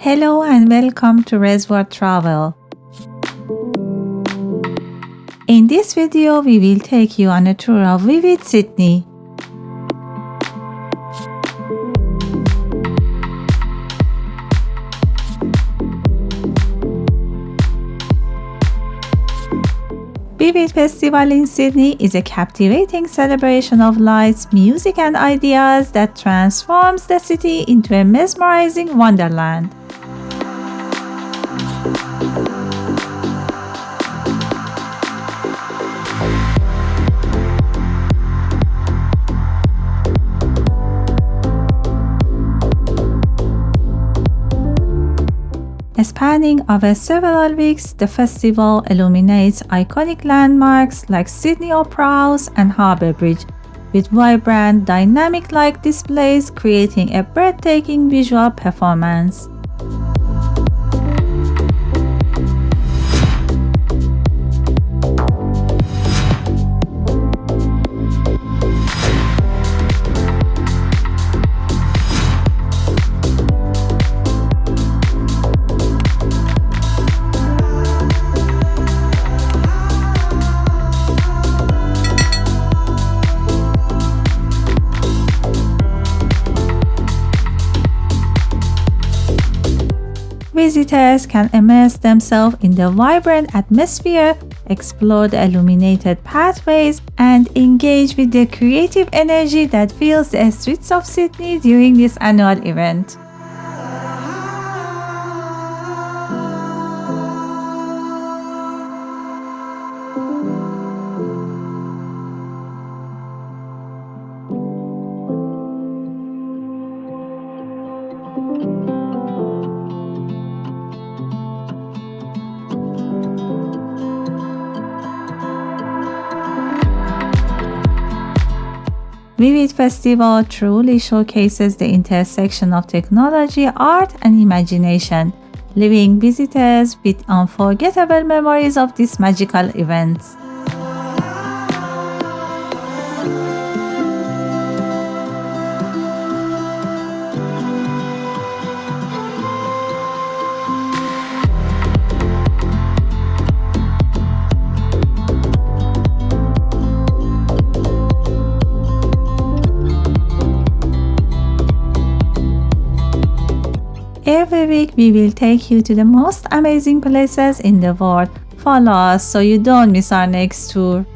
Hello and welcome to Resward Travel. In this video, we will take you on a tour of Vivid Sydney. Vivid Festival in Sydney is a captivating celebration of lights, music and ideas that transforms the city into a mesmerizing wonderland. Spanning over several weeks, the festival illuminates iconic landmarks like Sydney Opera House and Harbour Bridge with vibrant, dynamic light displays creating a breathtaking visual performance. Visitors can immerse themselves in the vibrant atmosphere, explore the illuminated pathways, and engage with the creative energy that fills the streets of Sydney during this annual event. Vivid Festival truly showcases the intersection of technology, art, and imagination, leaving visitors with unforgettable memories of these magical events. Every week we will take you to the most amazing places in the world. Follow us so you don't miss our next tour.